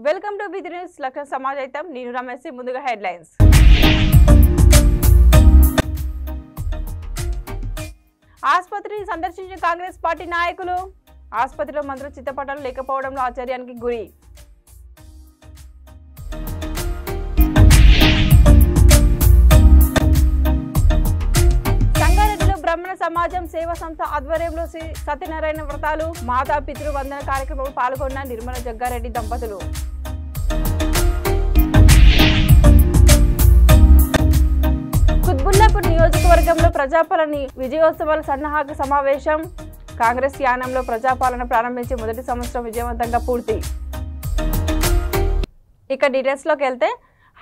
Welcome to బిది news లక్ష్య సమాజైతం నేను రమేష్ ముందుగా హెడ్లైన్స్ ఆసుపత్రిని సందర్శించిన కాంగ్రెస్ పార్టీ నాయకులు ఆసుపత్రిలో మంత్రుల చిత్తపటాలు లేకపోవడంలో ఆశ్చర్యానికి గురి బ్రాహ్మణ సమాజం సేవా సంస్థ ఆధ్వర్యంలో శ్రీ సత్యనారాయణ వ్రతాలు మాతా పితృ వందన కార్యక్రమంలో పాల్గొన్న నిర్మల జగ్గారెడ్డి దంపతులు కుత్బుల్లాపూర్ నియోజకవర్గంలో ప్రజాపాలన విజయోత్సవాల సన్నాహక సమావేశం కాంగ్రెస్ యానంలో ప్రజాపాలన ప్రారంభించి మొదటి సంవత్సరం విజయవంతంగా పూర్తి ఇక డీటెయిల్స్ లోకి వెళ్తే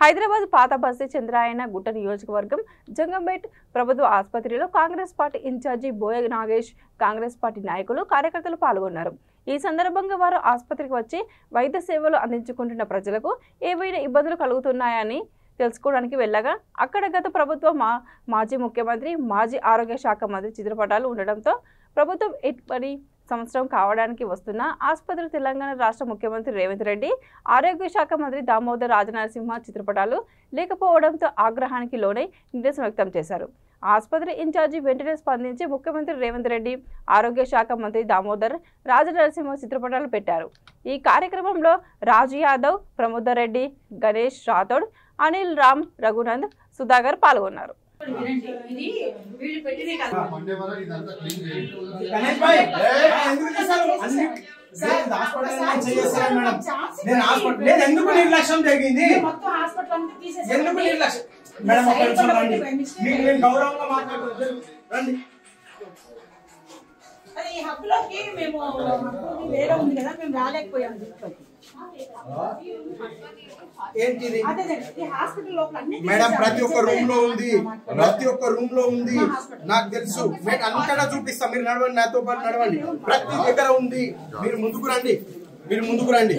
హైదరాబాద్ పాత బస్తీ చంద్రాయన గుట్ట నియోజకవర్గం జంగంపేట్ ప్రభుత్వ ఆసుపత్రిలో కాంగ్రెస్ పార్టీ ఇన్ఛార్జి బోయ నాగేష్ కాంగ్రెస్ పార్టీ నాయకులు కార్యకర్తలు పాల్గొన్నారు. ఈ సందర్భంగా వారు ఆసుపత్రికి వచ్చి వైద్య సేవలు అందించుకుంటున్న ప్రజలకు ఏవైనా ఇబ్బందులు కలుగుతున్నాయని తెలుసుకోవడానికి వెళ్ళగా అక్కడ గత ప్రభుత్వ మాజీ ముఖ్యమంత్రి మాజీ ఆరోగ్య శాఖ మంత్రి చిత్రపటాలు ఉండడంతో ప్రభుత్వం ఎటువంటి సంవత్సరం కావడానికి వస్తున్న ఆసుపత్రి తెలంగాణ రాష్ట్ర ముఖ్యమంత్రి రేవంత్ రెడ్డి ఆరోగ్య శాఖ మంత్రి దామోదర్ రాజనరసింహ చిత్రపటాలు లేకపోవడంతో ఆగ్రహానికి లోనై నిరసన వ్యక్తం చేశారు. ఆసుపత్రి ఇన్ఛార్జి వెంటనే స్పందించి ముఖ్యమంత్రి రేవంత్ రెడ్డి ఆరోగ్య శాఖ మంత్రి దామోదర్ రాజనరసింహ చిత్రపటాలు పెట్టారు. ఈ కార్యక్రమంలో రాజు యాదవ్, ప్రమోదర్ రెడ్డి, గణేష్ రాథోడ్, అనిల్ రామ్, రఘునంద్, సుధాకర్ పాల్గొన్నారు. ఎందుకు నిర్లక్ష్యం జరిగింది? ఎందుకు నిర్లక్ష్యం? మేడం మీకు గౌరవంగా మాట్లాడుతుంది. ఈ హబ్ లోకి మేము వేరే ఉంది కదా, మేము రాలేకపోయాం. మేడం ప్రతి ఒక్క రూమ్ లో ఉంది, ప్రతి ఒక్క రూమ్ లో ఉంది, నాకు తెలుసు. నేను అంతటా చూపిస్తా, మీరు నడవండి, నాతో పాటు నడవండి. ప్రతి దగ్గర ఉంది. మీరు ముందుకు రండి, మీరు ముందుకు రండి.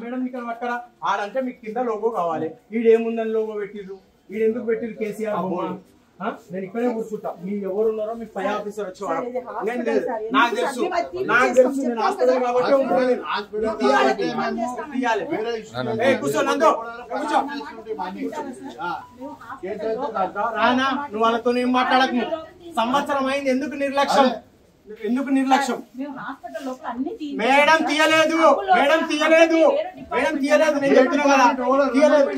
మేడం ఇక్కడ పక్కన ఆడంటే మీకు కింద లోగో కావాలి. ఈడేముందని లోగో పెట్టిర్రు, ఈడెందుకు పెట్టిర్రు? కేసీఆర్ బొమ్మ. నేను ఇక్కడే కూర్చుంటా. మీరు ఎవరు ఉన్నారో మీకు పై ఆఫీసర్ వచ్చి నాకు తెలుసు, నాకు తెలుసు. నేను హాస్పిటల్ కాబట్టి రానా, నువ్వు వాళ్ళతో ఏం మాట్లాడకు. సంవత్సరం అయింది, ఎందుకు నిర్లక్ష్యం? ఎందుకు నిర్లక్ష్యం? మేడం తీయలేదు, మేడం తీయలేదు, మేడం తీయలేదు. నేను చెప్తున్నా కదా, తీయలేదు.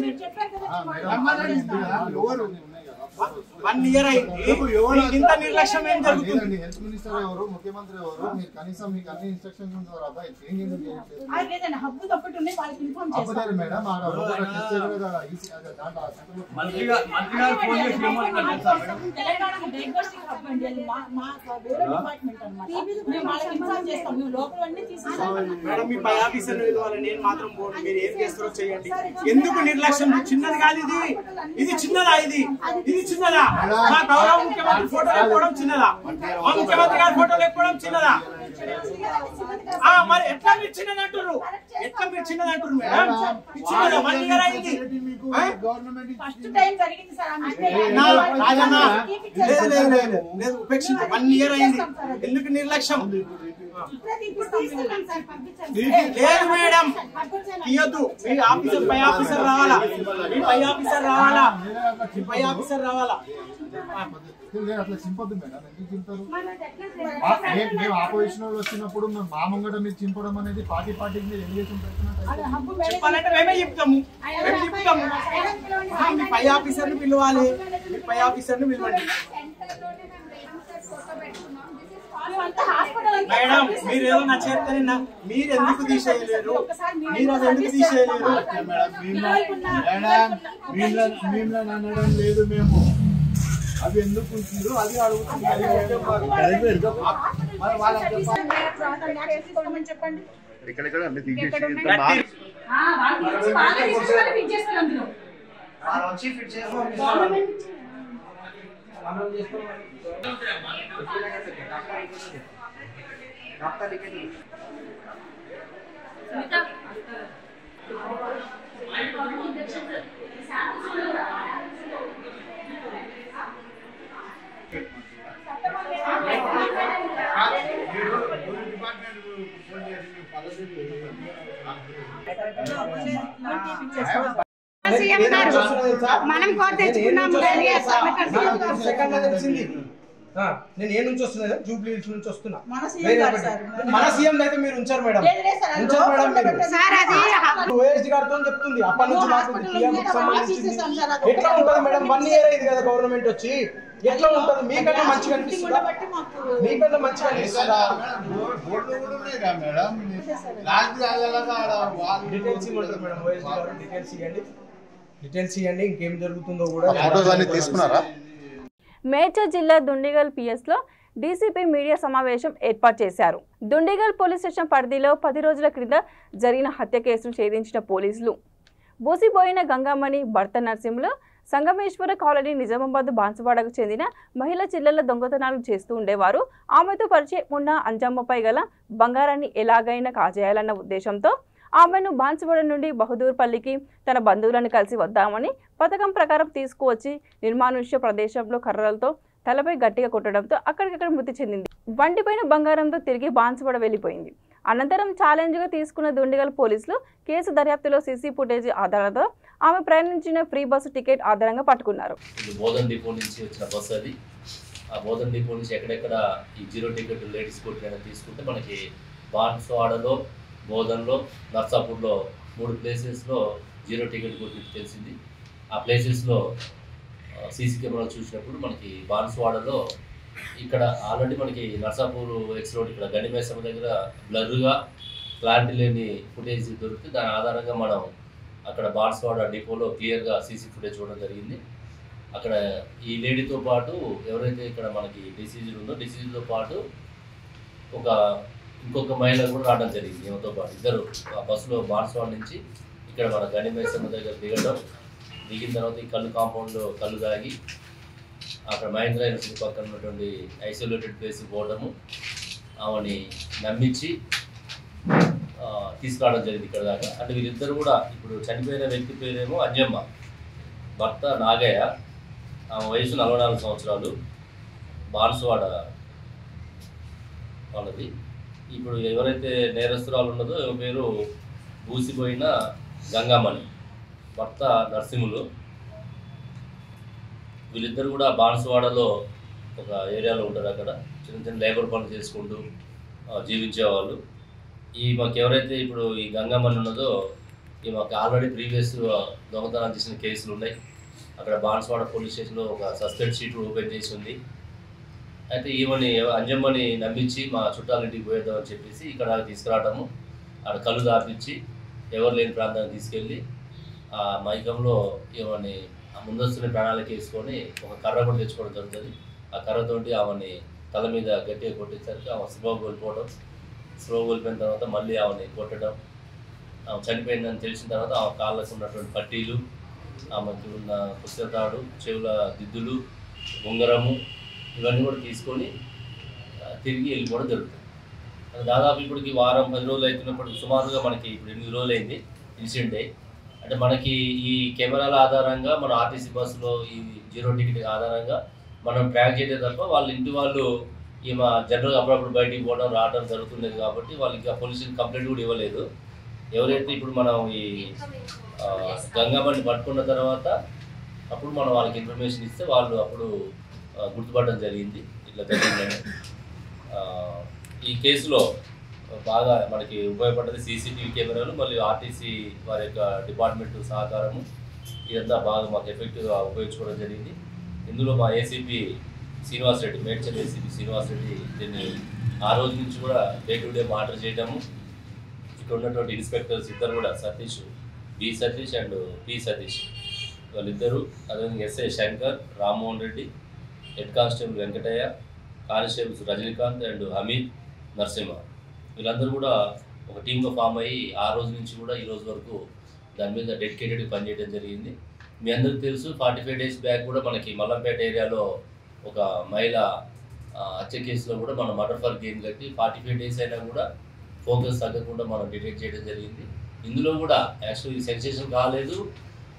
1 year అయింది. ఇంత నిర్లక్ష్యం ఏం జరుగుతుంది? హెల్త్ మినిస్టర్ ఎవరు, ముఖ్యమంత్రి ఎవరు? మీరు కనీసం మీకు అన్ని ఇన్స్ట్రక్షన్స్ ఉన్న తర్వాత మేడం మీ పై ఆఫీసర్ నేను మాత్రం మీరు ఏం చేస్తారో చేయండి. ఎందుకు నిర్లక్ష్యం? చిన్నది కాదు ఇది, ఇది చిన్నదా? ఇది చిన్నదా? మా గౌరవ ముఖ్యమంత్రి ఫోటో లేకపోవడం చిన్నదా? మా ముఖ్యమంత్రి గారి ఫోటో లేకపోవడం చిన్నదా? మరి ఎట్లా మీరు చిన్నది అంటున్నారు? ఎట్లా మీరు చిన్నది అంటున్నారు? మేడం చిన్నదా? 1 year అయింది. లేదు ఉపేక్షించ. 1 year అయింది. ఎందుకు నిర్లక్ష్యం? లేదు మేడం తీయద్దు. మీ ఆఫీసర్ పై ఆఫీసర్ రావాలా, మీ పై ఆఫీసర్ రావాలా, మీ పై ఆఫీసర్ రావాలా. అట్లా చింపొద్దు మేడం. ఎందుకు చింపారు? మేము ఆపోజిషన్ వాళ్ళు వచ్చినప్పుడు మేము మా ముంగట మీరు చింపడం అనేది పార్టీకి మీరు ఎలిగేషన్ చెప్పాలంటే మేమే చెప్తాము. మీ పై ఆఫీసర్ ని పిలవాలి, మీ పై ఆఫీసర్ ని పిలవండి. మేడం మీరు ఏదో నా చేస్తారన్నా, మీరు ఎందుకు తీసేయలేరు? మీరు అది ఎందుకు తీసేయలేరు? మేడం అనడం లేదు, మేము అవి ఎందుకు ఉంటుందో అది అడుగుతున్నారు. చెప్పండి. ఇక్కడ అన్ని తీసేసి డిపార్ట్మెంట్ మనం కోట్ తెచ్చుకున్నాం నేను ఏ నుంచి వస్తున్నా జూబ్లీ హిల్స్ నుంచి వస్తున్నా మన సీఎం అయితే మీరు ఉంచారు మేడం ఓఎస్డి గారితో చెప్తుంది అప్పటి నుంచి ఎట్లా ఉంటుంది మేడం 1 year అయింది కదా గవర్నమెంట్ వచ్చి ఎట్లా ఉంటుంది మీకన్నా మంచిగా అనిపిస్తుందా మీకన్నా మంచిగా అనిపిస్తుందా డీటెయిల్స్ ఇవ్వండి మేడం ఓఎస్డి గారు డీటెయిల్స్ ఇవ్వండి ఇంకేం జరుగుతుందో కూడా తీసుకున్నారా మేడ్చల్ జిల్లా దుండిగల్ పిఎస్లో డీసీపీ మీడియా సమావేశం ఏర్పాటు చేశారు. దుండిగల్ పోలీస్ స్టేషన్ పరిధిలో 10 రోజుల క్రింద జరిగిన హత్య కేసును ఛేదించిన పోలీసులు బూసిపోయిన గంగామణి భర్త నర్సింహులు సంగమేశ్వర కాలనీ నిజామాబాద్ బాన్సువాడకు చెందిన మహిళ చిల్లల దొంగతనాలు చేస్తూ ఉండేవారు. ఆమెతో పరిచయం ఉన్న అంజమ్మపై గల బంగారాన్ని ఎలాగైనా కాజేయాలన్న ఉద్దేశంతో ఆమెను బాన్సువాడ నుండి బహదూర్పల్లికి తన బంధువులను కలిసి వద్దామని పథకం ప్రకారం తీసుకువచ్చి నిర్మానుష్య ప్రదేశంలో కర్రలతో తలపై గట్టిగా కొట్టడంతో అక్కడికక్కడ మృతి చెందింది. వండిపోయిన బంగారంతో తిరిగి బాన్సువాడ వెళ్లిపోయింది. అనంతరం ఛాలెంజ్గా తీసుకున్న దుండిగల్ పోలీసులు కేసు దర్యాప్తులో సీసీ ఫుటేజ్ ఆధారంతో ఆమె ప్రయాణించిన ఫ్రీ బస్సు టికెట్ ఆధారంగా పట్టుకున్నారు. బోధన్ డిపో నుంచి వచ్చిన బస్సు అది. ఆ బోధన్ డిపో నుంచి ఎక్కడెక్కడ ఈ 0 టికెట్ లేడీస్ కోట్ తీసుకుంటే మనకి బాన్సువాడలో, బోధన్లో, నర్సాపూర్లో 3 ప్లేసెస్లో 0 టికెట్ కొట్టి తెలిసింది. ఆ ప్లేసెస్లో సీసీ కెమెరా చూసినప్పుడు మనకి బాన్సువాడలో ఇక్కడ ఆల్రెడీ మనకి నర్సాపూర్ ఎక్స్ రోడ్ ఇక్కడ గండిమేసమ్మ దగ్గర బ్లర్గా క్లారిటీ లేని ఫుటేజ్ దొరికితే దాని ఆధారంగా మనం అక్కడ బాన్సువాడ డిపోలో క్లియర్గా సీసీ ఫుటేజ్ చూడడం జరిగింది. అక్కడ ఈ లేడీతో పాటు ఎవరైతే ఇక్కడ మనకి డిసీజ్డ్ ఉందో డిసీజ్తో పాటు ఇంకొక మహిళ కూడా రావడం జరిగింది. ఈమెతో పాటు ఇద్దరు ఆ బస్సులో బాన్సువాడ నుంచి ఇక్కడ మన గండిమేసమ్మ దగ్గర దిగిన తర్వాత ఈ కళ్ళు కాంపౌండ్లో కళ్ళు తాగి అక్కడ మహేంద్ర యూనివర్సిటీ పక్కన ఉన్నటువంటి ఐసోలేటెడ్ ప్లేస్కి పోవడము, ఆమెని నమ్మించి తీసుకురావడం జరిగింది ఇక్కడ దాకా. అంటే వీళ్ళిద్దరు కూడా ఇప్పుడు చనిపోయిన వ్యక్తి పేరేమో అంజమ్మ, భర్త నాగయ్య, ఆమె వయసు 44 సంవత్సరాలు, బాన్సువాడ వాళ్ళది. ఇప్పుడు ఎవరైతే నేరస్తురాలు ఉన్నదో ఆమె పేరు బూసిపోయిన గంగామణి, భర్త నర్సింహులు. వీళ్ళిద్దరు కూడా బాన్సువాడలో ఒక ఏరియాలో ఉంటారు. అక్కడ చిన్న చిన్న లేబర్ పనులు చేసుకుంటూ జీవించేవాళ్ళు. మాకు ఎవరైతే ఇప్పుడు ఈ గంగమ్మని ఉన్నదో మాకు ఆల్రెడీ ప్రీవియస్ దొంగతనాలు చేసిన కేసులు ఉన్నాయి. అక్కడ బాన్సువాడ పోలీస్ స్టేషన్లో ఒక సస్పెండ్ షీట్ ఓపెన్ చేసి ఉంది. అయితే ఈమెని అంజమ్మని నమ్మించి మా చుట్టాలింటికి పోయేద్దామని చెప్పేసి ఇక్కడ తీసుకురావటము, అక్కడ కళ్ళు దాపించి ఎవరు లేని ప్రాంతానికి తీసుకెళ్ళి ఆ మైకంలో ఈమెని ముందస్తుని ప్రణాళిక వేసుకొని ఒక కర్ర కూడా తెచ్చుకోవడం జరుగుతుంది. ఆ కర్రతోటి ఆమెని తల మీద గట్టిగా కొట్టేసరికి ఆమె స్లోగా వెళ్ళిపోవడం, స్లోగా వెళ్ళిపోయిన తర్వాత మళ్ళీ ఆమెని కొట్టడం, ఆమె చనిపోయిందని తెలిసిన తర్వాత ఆమె కాళ్ళకు ఉన్నటువంటి పట్టీలు, ఆమెకి ఉన్న పుస్తకాడు, చెవుల దిద్దులు, ఉంగరము ఇవన్నీ కూడా తీసుకొని తిరిగి వెళ్ళిపోవడం జరుగుతుంది. దాదాపు ఇప్పటికి వారం 10 రోజులు అవుతున్నప్పటికి సుమారుగా మనకి ఇప్పుడు 8 రోజులు అయింది ఇన్సిడెంట్ అయ్యి. అంటే మనకి ఈ కెమెరాల ఆధారంగా మన ఆర్టీసీ బస్సులో ఈ 0 టికెట్ ఆధారంగా మనం ట్రాక్ చేయడం తప్ప వాళ్ళ ఇంటి వాళ్ళు ఈమె జనరల్గా అప్పుడప్పుడు బయటికి పోవడం రావడం జరుగుతుండేది కాబట్టి వాళ్ళకి ఆ పోలీసులు కంప్లైంట్ కూడా ఇవ్వలేదు. ఎవరైతే ఇప్పుడు మనం ఈ గంగామణిని పట్టుకున్న తర్వాత అప్పుడు మనం వాళ్ళకి ఇన్ఫర్మేషన్ ఇస్తే వాళ్ళు అప్పుడు గుర్తుపడడం జరిగింది ఇట్లా జరిగిందని. ఈ కేసులో బాగా మనకి ఉపయోగపడ్డది సీసీటీవీ కెమెరాలు, మళ్ళీ ఆర్టీసీ వారి యొక్క డిపార్ట్మెంట్ సహకారము, ఇదంతా బాగా మాకు ఎఫెక్టివ్గా ఉపయోగించుకోవడం జరిగింది. ఇందులో మా ఏసీపీ శ్రీనివాస్ రెడ్డి, మేడ్చల్ ఏసీపీ శ్రీనివాస్ రెడ్డి దీన్ని ఆ రోజు నుంచి కూడా డే టు డే మానిటర్ చేయడము. ఇక్కడ ఉన్నటువంటి ఇన్స్పెక్టర్స్ ఇద్దరు కూడా Satish, B Satish and P Satish వాళ్ళిద్దరు, అదేవిధంగా SI Shankar, Rammohan Reddy, head constable Venkataiah, constables Rajinikanth and Hameed, Narasimha, వీళ్ళందరూ కూడా ఒక టీమ్గా ఫామ్ అయ్యి ఆ రోజు నుంచి కూడా ఈ రోజు వరకు దాని మీద డెడికేటెడ్గా పనిచేయడం జరిగింది. మీ అందరికీ తెలుసు 45 days బ్యాక్ కూడా మనకి మల్లంపేట ఏరియాలో ఒక మహిళ హత్య కేసులో కూడా మనం మర్డర్ ఫర్ గెయిన్ కట్టి 45 days అయినా కూడా ఫోకస్ తగ్గకుండా మనం డిటెక్ట్ చేయడం జరిగింది. ఇందులో కూడా యాక్చువల్లీ సెన్సేషన్ కాలేదు,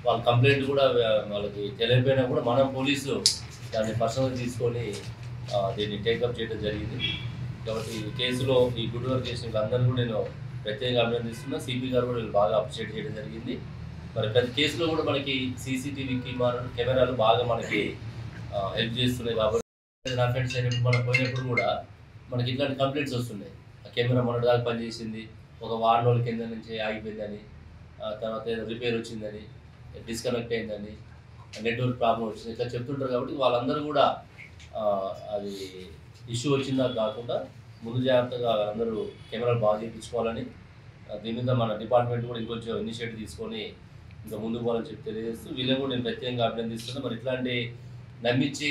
వాళ్ళ కంప్లైంట్ కూడా వాళ్ళకి తెలియకపోయినా కూడా మనం పోలీసు దాన్ని పర్సనల్గా తీసుకొని దీన్ని టేకప్ చేయడం జరిగింది. కాబట్టి ఈ కేసులో ఈ గుడ్ వర్క్ చేసిన అందరూ కూడా నేను ప్రత్యేకంగా అభినందిస్తున్నా. సిపి గారు కూడా వీళ్ళు బాగా అప్రిషియేట్ చేయడం జరిగింది. మరి ప్రతి కేసులో కూడా మనకి సీసీటీవీ కెమెరాలు బాగా మనకి హెల్ప్ చేస్తున్నాయి. కాబట్టి నా ఫ్రెండ్స్ అయినప్పుడు మనం పోయినప్పుడు కూడా మనకి ఇట్లాంటి కంప్లైంట్స్ వస్తున్నాయి. ఆ కెమెరా మొన్నటిదాకా పనిచేసింది, ఒక వారం రోజుల కింద నుంచి ఆగిపోయిందని, తర్వాత ఏదో రిపేర్ వచ్చిందని, డిస్కనెక్ట్ అయిందని, నెట్వర్క్ ప్రాబ్లం వచ్చింది, ఇట్లా చెప్తుంటారు. కాబట్టి వాళ్ళందరూ కూడా అది ఇష్యూ వచ్చిందా కాకుండా ముందు జాగ్రత్తగా అందరూ కెమెరాలు బాగా చేయించుకోవాలని, దీని మీద మన డిపార్ట్మెంట్ కూడా ఇంకొంచెం ఇనిషియేటివ్ తీసుకొని ఇంకా ముందుకు పోవాలని చెప్పి తెలియజేస్తూ వీళ్ళని కూడా నేను ప్రత్యేకంగా అభినందిస్తున్నాను. మరి ఇట్లాంటి నమ్మించి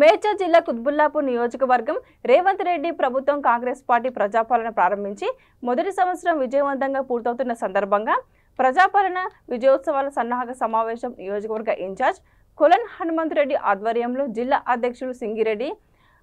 మేడ్చల్ జిల్లా కుత్బుల్లాపూర్ నియోజకవర్గం రేవంత్ రెడ్డి ప్రభుత్వం కాంగ్రెస్ పార్టీ ప్రజాపాలన ప్రారంభించి మొదటి సంవత్సరం విజయవంతంగా పూర్తవుతున్న సందర్భంగా ప్రజాపాలన విజయోత్సవాల సన్నాహక సమావేశం నియోజకవర్గ ఇన్ఛార్జ్ కొలన్ హనుమంత్ రెడ్డి ఆధ్వర్యంలో జిల్లా అధ్యక్షులు సింగిరెడ్డి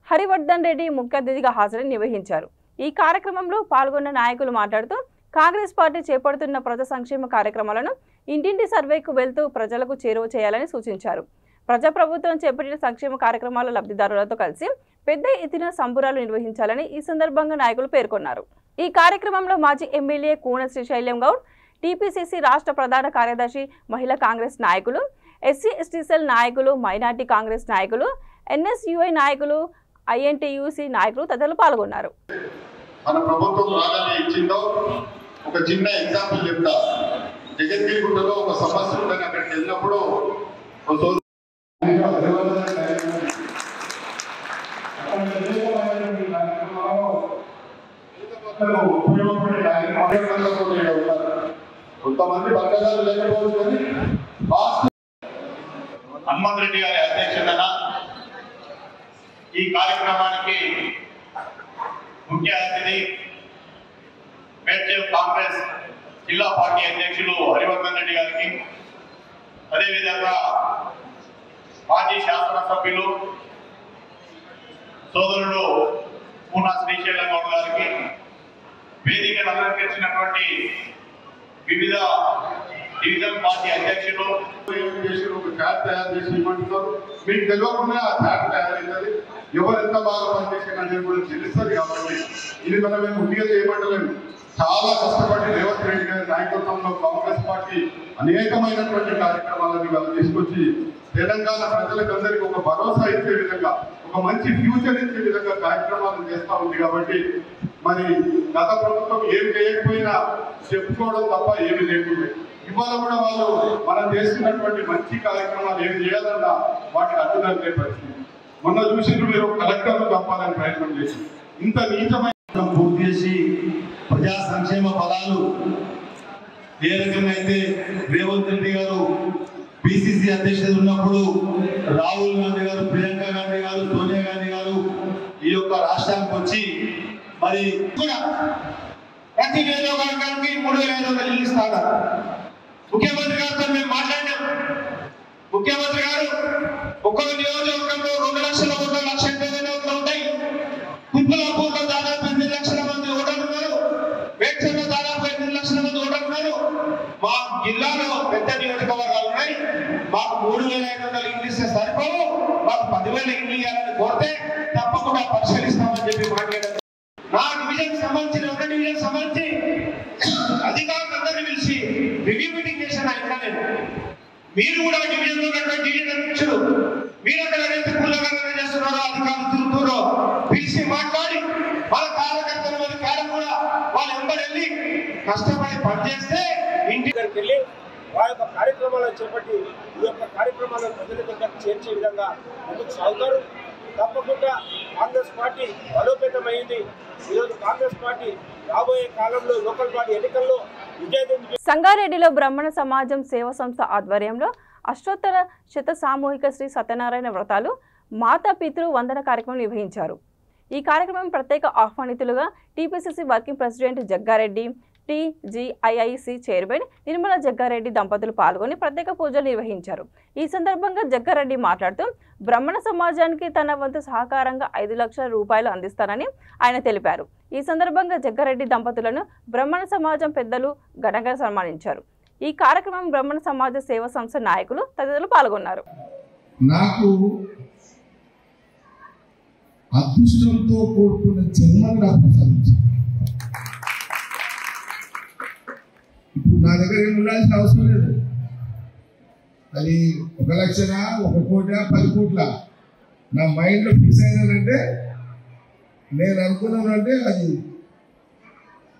హరివర్ధన్ రెడ్డి ముఖ్య అతిథిగా హాజరై నిర్వహించారు. ఈ కార్యక్రమంలో పాల్గొన్న నాయకులు మాట్లాడుతూ కాంగ్రెస్ పార్టీ చేపడుతున్న ప్రజా సంక్షేమ కార్యక్రమాలను ఇంటింటి సర్వేకు వెళ్తూ ప్రజలకు చేరువ చేయాలని సూచించారు. ప్రజాప్రభుత్వం చేపట్టిన సంక్షేమ కార్యక్రమాల లబ్ధిదారులతో కలిసి పెద్ద ఎత్తున సంబురాలు నిర్వహించాలని ఈ సందర్భంగా నాయకులు పేర్కొన్నారు. ఈ కార్యక్రమంలో మాజీ ఎమ్మెల్యే కూన శ్రీశైలం గౌడ్, టీపీసీసీ రాష్ట్ర ప్రధాన కార్యదర్శి మహిళా కాంగ్రెస్ నాయకులు, ఎస్సీ ఎస్టీ సెల్ నాయకులు, మైనార్టీ కాంగ్రెస్ నాయకులు, ఎన్ఎస్యుఐ నాయకులు, ఐఎన్టీయూసీ నాయకులు తదితరులు పాల్గొన్నారు. మన ప్రభుత్వం రాగానే ఇచ్చిందో ఒక చిన్న ఎగ్జాంపుల్ చెప్తా. జగద్గిరిగుట్టలో ఒక సమస్య ఉందని అక్కడికి వెళ్ళినప్పుడు కొంతమంది పక్కదారులు లేకపోవచ్చు కానీ హనుమంత్ రెడ్డి గారి అధ్యక్షతన ఈ కార్యక్రమానికి ముఖ్య అతిథి మేడ్చల్ కాంగ్రెస్ జిల్లా పార్టీ అధ్యక్షులు హరివర్ధన్ రెడ్డి గారికి, అదేవిధంగా మాజీ శాసనసభ్యులు సోదరుడు కూన శ్రీశైలం గౌడ్ గారికి, వేదికను అలంకరించినటువంటి వివిధ డివిజన్ పార్టీ అధ్యక్షులు ఒక చార్ట్ తయారు చేసి ఇవ్వమంటున్నారు. మీకు తెలియకుండా ఆ చార్ట్ తయారైంది, ఎవరు ఎంత బాగా పనిచేసిన కూడా తెలుస్తుంది. కాబట్టి ఇది మనం ముందుగా చేయబడలేము. చాలా కష్టపడి రేవంత్ రెడ్డి గారి నాయకత్వంలో కాంగ్రెస్ పార్టీ అనేకమైనటువంటి కార్యక్రమాలను తీసుకొచ్చి తెలంగాణ ప్రజలకు అందరికీ ఒక భరోసా ఇచ్చే విధంగా, ఒక మంచి ఫ్యూచర్ ఇచ్చే విధంగా కార్యక్రమాలు చేస్తూ ఉంది. కాబట్టి మరి గత ప్రభుత్వం ఏం చేయకపోయినా చెప్పుకోవడం తప్ప ఏమి లేకుండా ఇవాళ కూడా వాళ్ళు మనం చేస్తున్నటువంటి మంచి కార్యక్రమాలు ఏం చేయాలన్నా వాటికి అడ్డుదలే పరిస్థితి. మొన్న చూసి మీరు కలెక్టర్లు తప్పాలని ప్రయత్నం చేసి ఇంత నీచమైన పూర్తి చేసి ప్రజా సంక్షేమ ఫలాలు ఏ రకంగా అయితే రేవంత్ రెడ్డి గారు పిసిసి అధ్యక్షుడు ఉన్నప్పుడు రాహుల్ గాంధీ గారు, ప్రియాంక గాంధీ గారు, సోనియా గాంధీ గారు ఈ యొక్క రాష్ట్రానికి వచ్చి మరి కూడా ప్రతి నియోజకవర్గానికి 3,500 ఇల్లు ఇస్తారు. ముఖ్యమంత్రి గారితో మేము మాట్లాడినాం. ముఖ్యమంత్రి గారు ఒక్కొక్క నియోజకవర్గంలో 2 లక్షల ఓట్లు, 1,80,000 ఉంటాయి. కుత్బుల్లాపూర్లో దాదాపు 8 లక్షల మంది ఓటర్లు ఉన్నారు. మేడ్చల్లో దాదాపు 8 లక్షల మంది ఓటర్లు ఉన్నారు. మా జిల్లాలో పెద్ద నియోజకవర్గాలు ఉన్నాయి. మాకు 3,500 ఇల్లు ఇస్తే సరిపోవు, మాకు 10,000 ఇల్లు ఇవ్వాలని కోరితే తప్పకుండా పరిశీలిస్తామని చెప్పి మాట్లాడారు. నా డివిజన్ సంబంధించిన ఒక డివిజన్ సంబంధించి అధికారులందరినీ పిలిచి రివ్యూ మీటింగ్ చేశాను. ఇంకా నేను మీరు కూడా డివిజన్ లో ఉన్నటువంటి డివిజన్ అధ్యక్షులు మీరు అక్కడ పుల్లగానే చేస్తున్నారో అధికారులు తిరుగుతారో పిలిచి మాట్లాడి వాళ్ళ కార్యకర్తలు వాళ్ళ కేడం కూడా వాళ్ళు ఎంబడి వెళ్ళి కష్టపడి పనిచేస్తే ఇంటి దగ్గరికి వెళ్ళి వారి యొక్క కార్యక్రమాలను చేపట్టి ఈ యొక్క కార్యక్రమాలను ప్రజల దగ్గరకు చేర్చే విధంగా ముందుకు సాగుతారు. తప్పకుండా కాంగ్రెస్ పార్టీ బలోపేతమైంది. ఈరోజు కాంగ్రెస్ పార్టీ రాబోయే కాలంలో లోకల్ బాడీ ఎన్నికల్లో సంగారెడ్డిలో బ్రాహ్మణ సమాజం సేవా సంస్థ ఆధ్వర్యంలో అష్టోత్తర శత సామూహిక శ్రీ సత్యనారాయణ వ్రతాలు మాతా పితృ వందన కార్యక్రమం నిర్వహించారు. ఈ కార్యక్రమం ప్రత్యేక ఆహ్వానితులుగా TPCC working president Jaggareddy, TGIIC chairman Nirmala Jaggareddy దంపతులు పాల్గొని ప్రత్యేక పూజలు నిర్వహించారు. ఈ సందర్భంగా జగ్గారెడ్డి మాట్లాడుతూ బ్రాహ్మణ సమాజానికి తన వంతు సహకారంగా 5 లక్షల రూపాయలు అందిస్తానని ఆయన తెలిపారు. ఈ సందర్భంగా జగ్గారెడ్డి దంపతులను బ్రాహ్మణ సమాజం పెద్దలు ఘనంగా సన్మానించారు. ఈ కార్యక్రమం బ్రాహ్మణ సమాజ సేవా సంస్థ నాయకులు తదితరులు పాల్గొన్నారు. నాకు అదృష్టంతో కూడుకున్న జన్మను నాకు ప్రసాదించారు. నా దగ్గర ఏమి ఉండాల్సిన అవసరం లేదు. అది 1 లక్షన 1 కోట 10 కోట్ల నా మైండ్లో ఫిక్స్ అయినానంటే నేను అనుకున్నానంటే అది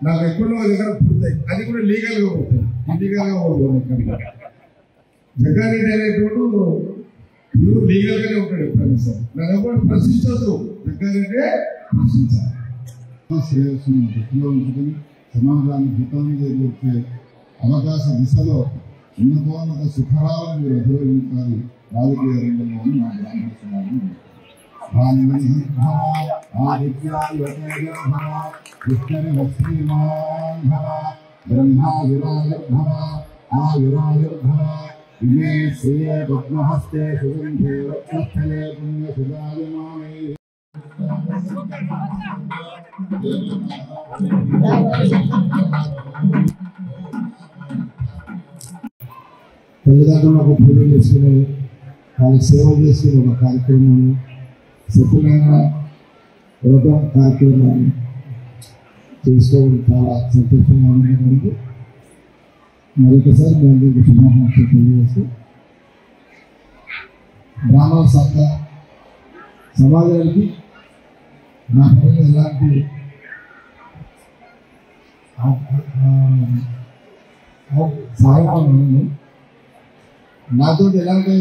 నాకు ఎక్కడో దగ్గర పుడతాయి. అది కూడా లీగల్గా పుడతాయి, ఇల్లీగల్గా పోతుంది. జగ్గారెడ్డి అనేటువంటి ప్యూర్ లీగల్గానే ఉంటాడు ఎప్పుడైనా సార్. నన్ను కూడా ప్రశ్నించవద్దు, జగ్గారెడ్డి ప్రశ్నించాలి. శ్రేయస్సును దృష్టిలో ఉంచుకొని సమాజాన్ని హితానికి ఎదుర్కొనే అవకాశ దిశలో ఉన్నతోన్నత శిఖరాలను మీరు అధిరోహించాలి. రాజకీయ రంగంలోని మా బ్రాహ్మణ సమాజం బ్రహ్మా విరాజర్భవ ఆయురాజర్భవ ఇమే శ్రీయ పద్మహస్తే సుగంధే వక్షస్థలే పుణ్యసుదాయమానే. తల్లిదండ్రులకు పూజలు చేసుకునే వాళ్ళకి సేవ చేసుకునే ఒక కార్యక్రమాన్ని సత్యనారాయణ వ్రతం కార్యక్రమాన్ని చేసుకోవడం చాలా సంతోషంగా ఉంది. మరొకసారి మీ అందరికీ శుభాకాంక్షలు తెలియజేస్తూ బ్రాహ్మణ సంఘ సమాజానికి నా పైన ఎలాంటి సహాయం ఉంది, నాతో ఎలాంటి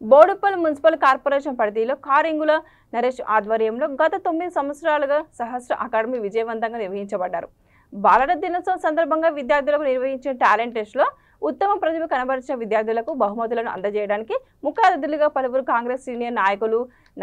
బోడుప్పల్ మున్సిపల్ కార్పొరేషన్ పరిధిలో కారింగుల నరేష్ ఆధ్వర్యంలో గత 9 సంవత్సరాలుగా సహస్ర అకాడమీ విజయవంతంగా నిర్వహించబడ్డారు. బాలల దినోత్సవం సందర్భంగా విద్యార్థులకు నిర్వహించిన టాలెంట్ టెస్ట్లో ఉత్తమ ప్రతిభ కనబరిచిన విద్యార్థులకు బహుమతులను అందజేయడానికి ముఖ్య అతిథులుగా పలువురు కాంగ్రెస్ సీనియర్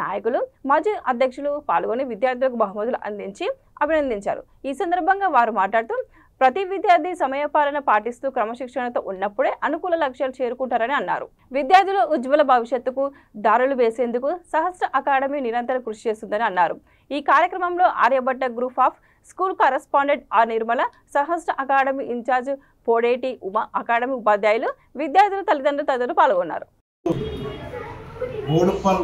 నాయకులు మాజీ అధ్యక్షులు పాల్గొని విద్యార్థులకు బహుమతులు అందించి అభినందించారు. ఈ సందర్భంగా వారు మాట్లాడుతూ ప్రతి విద్యార్థి సమయపాలన పాటిస్తూ క్రమశిక్షణతో ఉన్నప్పుడే అనుకూల లక్ష్యాలు చేరుకుంటారని అన్నారు. విద్యార్థుల ఉజ్వల భవిష్యత్తుకు దారులు వేసేందుకు సహస్ర అకాడమీ నిరంతరం కృషి చేస్తుందని అన్నారు. ఈ కార్యక్రమంలో Aryabhatta group of school correspondent R Nirmala, Sahasra academy incharge Podeti Uma, academy ఉపాధ్యాయులు, విద్యార్థులు, తల్లిదండ్రులు పాల్గొన్నారు. Boduppal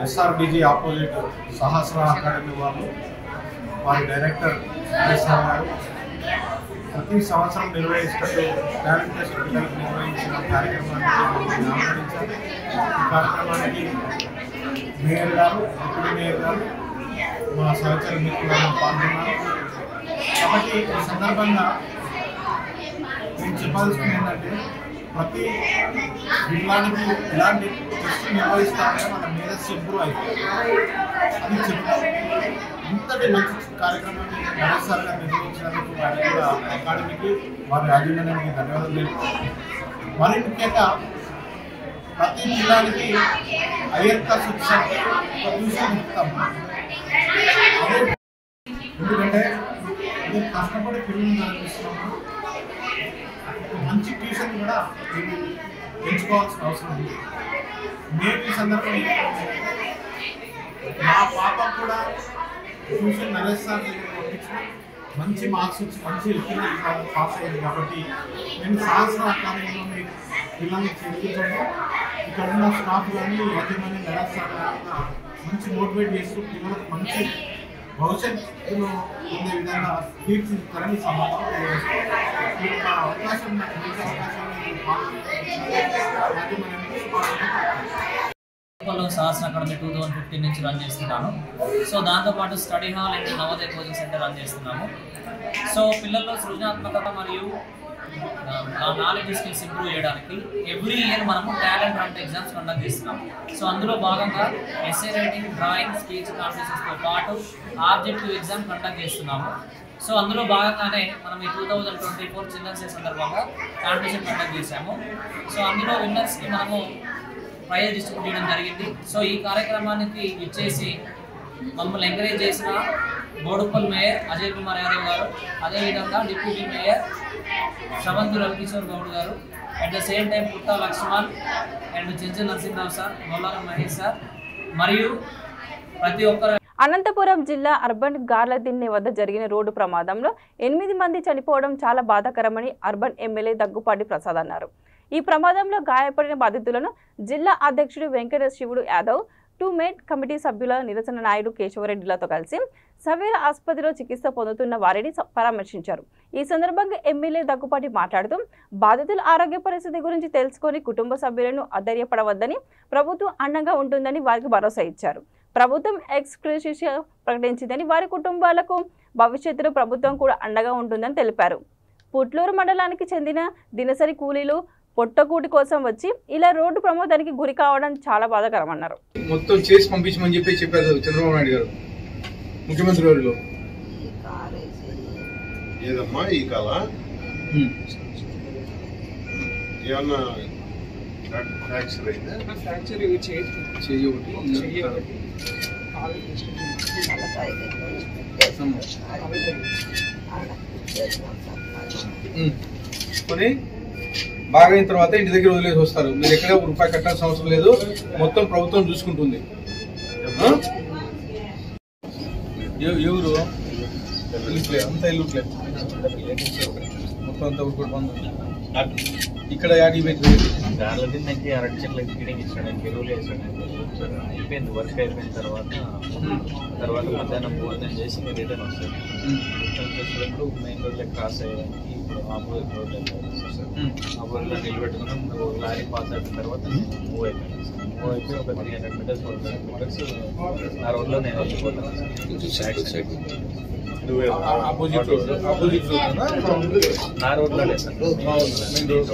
SRBG opposite Sahasra academy వారి డైరెక్టర్ గారు ప్రతి సంవత్సరం నిర్వహిస్తున్నట్టు టాలెంట్ టెస్ట్ పిల్లలకు నిర్వహించిన కార్యక్రమాన్ని ఆహ్వానించారు. ఈ కార్యక్రమానికి మేయర్ గారు, డిప్యూటీ మేయర్ గారు, మా సహచర మిత్రులు పాల్గొన్నారు. కాబట్టి ఈ సందర్భంగా నేను చెప్పాల్సింది ఏంటంటే ప్రతి జిల్లానికి ఇలాంటి టెస్ట్ నిర్వహిస్తారంటే మన మేధస్సు ఇంప్రూవ్ అవుతుంది అని చెప్తాం. ఇంతటి మంచి కార్యక్రమాన్ని నరేశ్వర్గా నిర్వహించినందుకు వారి కూడా అకాడమీకి వారి యాజమాన్యానికి ధన్యవాదాలు తెలుపుతాం. మరి ముఖ్యంగా ప్రతి జిల్లానికి హైయర్ క్లాస్ వచ్చాం ట్యూషన్ ఇస్తాం. ఎందుకంటే ఇది కష్టపడి పిల్లలు నడిపిస్తున్నాము. మంచి ట్యూషన్ కూడా ఎంచుకోవాల్సిన అవసరం ఉంది. మేము ఈ సందర్భంగా మా పాప కూడా ట్యూషన్ నరేశ్వర్ దగ్గర పంపించి మంచి మార్క్స్ వచ్చి మంచి పాస్ అయ్యింది. కాబట్టి మేము సహస్ర అకాడమీలో మేము పిల్లల్ని చేర్పించండి. ఇక్కడ ఉన్న స్టాఫ్ కానీ యాజమాన్యం నరేశ్వర్ మంచి మోటివేట్ చేస్తూ పిల్లలకు మంచి భవిష్యత్తులో ఉండే విధంగా తీర్చిదిద్దాలని సమాధానం అవకాశం సహస్ర అకాడమీ 2015 నుంచి రన్ చేస్తున్నాను. సో దాంతోపాటు study hall and Navodaya coaching centre run చేస్తున్నాము. సో పిల్లల్లో సృజనాత్మకత మరియు నాలెడ్జ్ స్కిల్స్ ఇంప్రూవ్ చేయడానికి ఎవ్రీ ఇయర్ మనము టాలెంట్ హంట్ ఎగ్జామ్స్ కండక్ట్ చేస్తున్నాము. సో అందులో భాగంగా ఎస్ఏ రైటింగ్, డ్రాయింగ్, స్పీచ్ కాంపిటీషన్స్తో పాటు ఆబ్జెక్టివ్ ఎగ్జామ్ కండక్ట్ చేస్తున్నాము. సో అందులో భాగంగానే మనం ఈ 2024 చిల్డ్రన్స్ డే సందర్భంగా కాంపిటీషన్ కండక్ట్ చేశాము. సో అందులో విన్నర్స్కి మనము ప్రైజ్ డిస్ట్రిబ్యూట్ చేయడం జరిగింది. సో ఈ కార్యక్రమానికి ఇచ్చేసి మమ్మల్ని ఎంకరేజ్ చేసిన బోడుప్పల్ మేయర్ అజయ్ కుమార్ యాదవ్ గారు, అదేవిధంగా డిప్యూటీ మేయర్ శ్రవంతి రవికిషోర్ గౌడ్ గారు, at the same time Putta Lakshman and Chenchu Narasimharao sir, Mollala Mahesh sir మరియు ప్రతి ఒక్కరు. అనంతపురం జిల్లా అర్బన్ గార్లదిన్నె వద్ద జరిగిన రోడ్డు ప్రమాదంలో 8 మంది చనిపోవడం చాలా బాధాకరమని అర్బన్ ఎమ్మెల్యే దగ్గుపాటి ప్రసాద్ అన్నారు. ఈ ప్రమాదంలో గాయపడిన బాధితులను జిల్లా అధ్యక్షుడు వెంకట శివుడు యాదవ్ 2 మేట్ కమిటీ సభ్యుల నిరసన నాయుడు కేశవరెడ్డిలతో కలిసి సవేర ఆసుపత్రిలో చికిత్స పొందుతున్న వారిని పరామర్శించారు. ఈ సందర్భంగా ఎమ్మెల్యే దగ్గుపాటి మాట్లాడుతూ బాధితుల ఆరోగ్య పరిస్థితి గురించి తెలుసుకొని కుటుంబ సభ్యులను అధైర్యపడవద్దని, ప్రభుత్వం అండగా ఉంటుందని వారికి భరోసా ఇచ్చారు. ప్రభుత్వం ఎక్స్‌గ్రేషియా ప్రకటించిందని, వారి కుటుంబాలకు భవిష్యత్తులో ప్రభుత్వం కూడా అండగా ఉంటుందని తెలిపారు. పుట్లూరు మండలానికి చెందిన దినసరి కూలీలు పొట్టకూటి కోసం వచ్చి ఇలా రోడ్డు ప్రమాదానికి గురి కావడం చాలా బాధాకరమన్నారు. మొత్తం చేసి పంపించమని చెప్పారు చంద్రబాబు నాయుడు గారు, ముఖ్యమంత్రి గారు. ఏదమ్మా ఈ కళ ఏమన్నా ఫ్రాక్చర్ అయిందా? ఫ్రాక్చర్ చెయ్యి మరి బాగా అయిన తర్వాత ఇంటి దగ్గర వదిలేసి వస్తారు. మీరు ఎక్కడ రూపాయి కట్టాల్సిన అవసరం లేదు, మొత్తం ప్రభుత్వం చూసుకుంటుంది. ఎవరు అంతా ఇల్లుట్లే మొత్తం అంతా ఊరుకోవడం ఇక్కడ యాడి దానిలో తిన్నాకి అరటి చెట్లకి ఫీడింగ్ ఇచ్చాడు, ఎరువులు వేసాడు, అయిపోయింది. వర్క్ అయిపోయిన తర్వాత మధ్యాహ్నం భోజనం చేసి మీరు రిటర్న్ వస్తారు. రిటర్న్ చేసేటప్పుడు మెయిన్ రోడ్లో క్రాస్ అయ్యేదానికి ఇప్పుడు ఆపోజిట్ రోడ్ ఆ ఊరిలో నిలబెట్టుకున్నాం. లారీ పాస్ అయిపోయిన తర్వాత మూవ్ అయిపోయింది. మూవ్ అయిపోయి ఒక 300 మీటర్స్ 400 మీటర్స్ ఆ రోడ్లో నేను వెళ్ళిపోతాను. ఆపోజిట్ రోడ్ నా రోడ్లో లేదు సార్, మెయిన్ రోడ్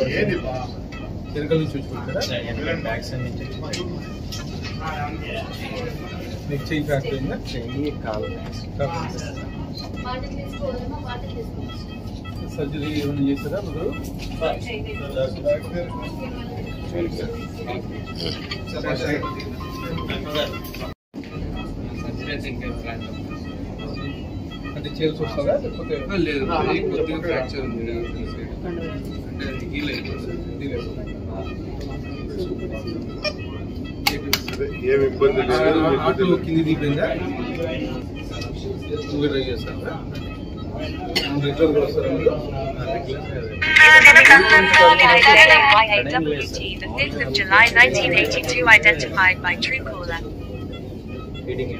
వెనకాల నుంచి వచ్చి బ్యాక్ సైడ్ నుంచి మీకు చెయ్యి ఫ్రాక్చర్ అయిందా? చెయ్యి కాలు సర్జరీ ఏమైనా చేస్తారా మీరు? అంటే చేయాల్సి వస్తుందా లేకపోతే లేదు? కొద్దిగా ఫ్రాక్చర్ ఉంది, అంటే హీల్ అయిపోతుంది. ఏమి ఇబ్బంది లేదు. ఆటో కింది దిగిపోయిందా? ట్రై చేస్తారా? రెగ్యులర్ గా వస్తారా మీరు? the 5th of July 1982 identified by Truecaller. Feeding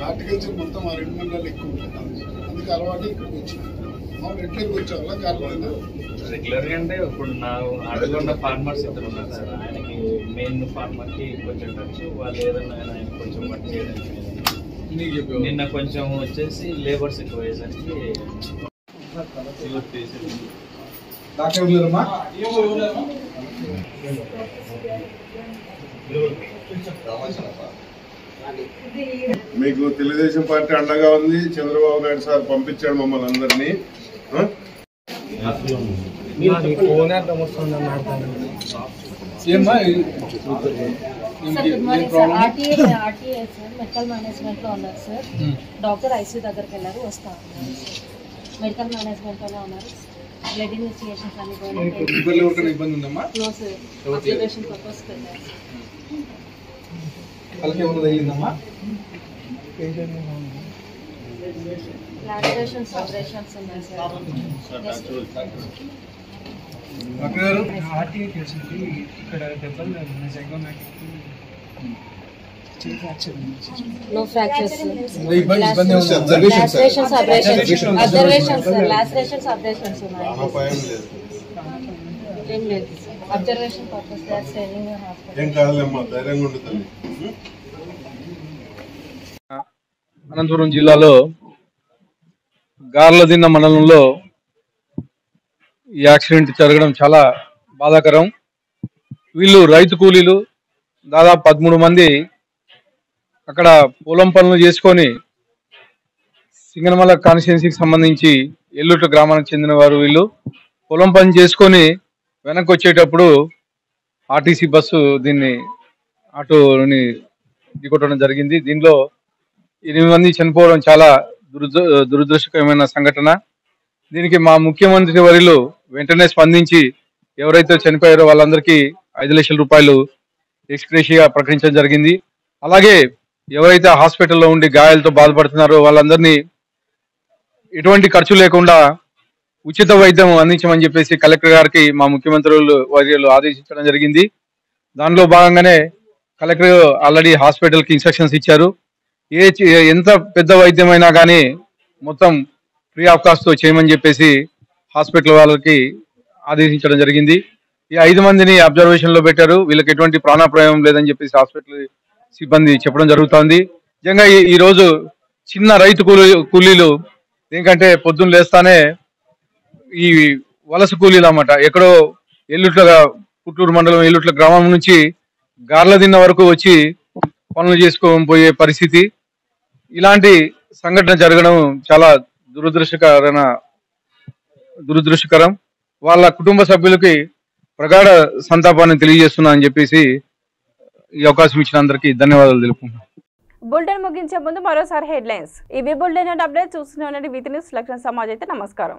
horticulture మొత్తం ఆ 2 మండలాలు ఎక్కువ ఉంటుంది, అందుకే అలవాటు ఇక్కడికి వచ్చింది. రెగ్యులర్గా వచ్చేవాళ్ళ కారణంగా రెగ్యులర్గా అంటే ఇప్పుడు నా అడుగున్న ఫార్మర్స్ ఇద్దరు ఉన్నారు సార్. ఆయనకి మెయిన్ ఫార్మర్కి కొంచెం టచ్, వాళ్ళు ఏదన్నా ఆయన కొంచెం వర్క్ చేయడానికి. నిన్న కొంచెం వచ్చేసి లేబర్స్ ఎక్కువ అయ్యేసరికి మీకు తెలుగుదేశం పార్టీ అండగా ఉంది. చంద్రబాబు నాయుడు సార్ పంపించాడు మమ్మల్ని అందరినీ. మెడికల్ మేనేజ్మెంట్ లో ఉన్నారు సార్. డాక్టర్ ఐసీయూ దగ్గరికి వెళ్ళారు, వస్తా ఉన్నారు. మెడికల్ మేనేజ్మెంట్ లోనే ఉన్నారు. బ్లడ్ ఇన్వెస్టిగేషన్స్ అన్ని ఇబ్బంది ఉందమ్మా? అబ్జర్వేషన్ పర్పస్ వెళ్ళారు. లాటరేషన్స్ ఆపరేషన్స్ ఉన్నాయి సార్. ఆర్టీఏ కేసు ఉంది ఇక్కడ. దెబ్బలు No fractures. Lacerations, observations, lacerations, abrasions ఉన్నాయి. ఏం లేదు. Observation purpose they are staying in hospital. ఏం కాదులేమ్మా, ధైర్యంగా ఉంటుంది. అనంతపురం జిల్లాలో గార్లదిన్న మండలంలో ఈ యాక్సిడెంట్ జరగడం చాలా బాధాకరం. వీళ్ళు రైతు కూలీలు, దాదాపు 13 మంది అక్కడ పొలం పనులు చేసుకొని సింగనమల కాన్స్టిట్యున్సీకి సంబంధించి ఎల్లుట గ్రామానికి చెందిన వారు. వీళ్ళు పొలం పని చేసుకొని వెనక్కి వచ్చేటప్పుడు ఆర్టీసీ బస్సు ఆటోని ఢీకొట్టడం జరిగింది. దీనిలో 8 మంది చనిపోవడం చాలా దురదృష్టకరమైన సంఘటన. దీనికి మా ముఖ్యమంత్రి వర్యులు వెంటనే స్పందించి ఎవరైతే చనిపోయారో వాళ్ళందరికీ 5 లక్షల రూపాయలు ఎక్స్‌గ్రేషియా ప్రకటించడం జరిగింది. అలాగే ఎవరైతే హాస్పిటల్లో ఉండి గాయాలతో బాధపడుతున్నారో వాళ్ళందరినీ ఎటువంటి ఖర్చు లేకుండా ఉచిత వైద్యం అందించమని చెప్పేసి కలెక్టర్ గారికి మా ముఖ్యమంత్రులు వర్యులు ఆదేశించడం జరిగింది. దానిలో భాగంగానే కలెక్టర్ ఆల్రెడీ హాస్పిటల్కి ఇన్స్ట్రక్షన్స్ ఇచ్చారు. ఎంత పెద్ద వైద్యమైనా కానీ మొత్తం ఫ్రీ ఆఫ్ కాస్ట్తో చేయమని చెప్పేసి హాస్పిటల్ వాళ్ళకి ఆదేశించడం జరిగింది. ఈ 5 మందిని అబ్జర్వేషన్లో పెట్టారు. వీళ్ళకి ఎటువంటి ప్రాణాపాయం లేదని చెప్పేసి హాస్పిటల్ సిబ్బంది చెప్పడం జరుగుతోంది. నిజంగా ఈరోజు చిన్న రైతు కూలీలు ఎందుకంటే పొద్దున్న లేస్తానే ఈ వలస కూలీలు అన్నమాట, ఎక్కడో ఎల్లుట్ల పుట్టూరు మండలం ఎల్లుట్ల గ్రామం నుంచి గార్లదిన్న వరకు వచ్చి పనులు చేసుకొని పోయే పరిస్థితి. ఇలాంటి సంఘటన జరగడం చాలా దురదృష్టకరం. వాళ్ళ కుటుంబ సభ్యులకి ప్రగాఢ సంతాపాన్ని తెలియజేస్తున్నా అని చెప్పేసి ఈ అవకాశం ఇచ్చిన అందరికీ ధన్యవాదాలు తెలుపుకుంటున్నాను. బులెటిన్ ముగించే ముందు మరోసారి హెడ్లైన్స్. ఇవి బులెటిన్ అప్డేట్ చూస్తూనే ఉండండి. వీతి న్యూస్. లక్ష్మణ సమాజ్ అయితే నమస్కారం.